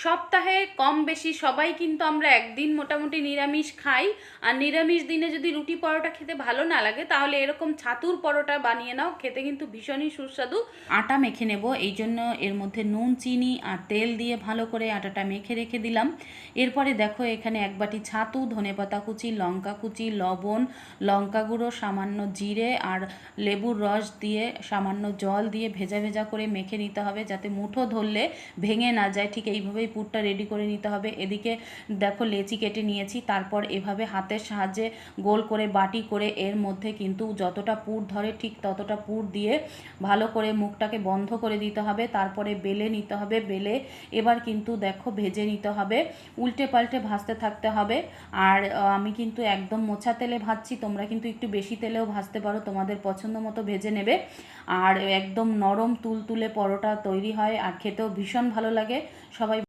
সপ্তাহে কম বেশি সবাই কিন্তু আমরা একদিন মোটামুটি নিরামিষ খাই। আর নিরামিষ দিনে যদি রুটি পরোটা খেতে ভালো না লাগে তাহলে এরকম ছাতুর পরোটা বানিয়ে নাও, খেতে কিন্তু ভীষণই সুস্বাদু। আটা মেখে নেব, এই জন্য এর মধ্যে নুন চিনি আর তেল দিয়ে ভালো করে আটাটা মেখে রেখে দিলাম। এরপরে দেখো এখানে এক বাটি ছাতু, ধনেপাতা কুচি, লঙ্কা কুচি, লবণ, লঙ্কা গুঁড়ো, সামান্য জিরে আর লেবুর রস দিয়ে সামান্য জল দিয়ে ভেজা ভেজা করে মেখে নিতে হবে, যাতে মুঠো ধরলে ভেঙে না যায়। ঠিক এইভাবেই পুরটা রেডি করে নিতে হবে। এদিকে দেখো লেচি কেটে নিয়েছি, তারপর এভাবে হাতের সাহায্যে গোল করে বাটি করে এর মধ্যে কিন্তু যতটা পুর ধরে ঠিক ততটা পুর দিয়ে ভালো করে মুখটাকে বন্ধ করে দিতে হবে। তারপরে বেলে নিতে হবে, বেলে এবার কিন্তু দেখো ভেজে নিতে হবে, উল্টে পাল্টে ভাজতে থাকতে হবে। আর আমি কিন্তু একদম মোছা তেলে ভাজছি, তোমরা কিন্তু একটু বেশি তেলেও ভাজতে পারো, তোমাদের পছন্দ মতো ভেজে নেবে। আর একদম নরম তুলতুলে পরোটা তৈরি হয় আর খেতেও ভীষণ ভালো লাগে। সবাই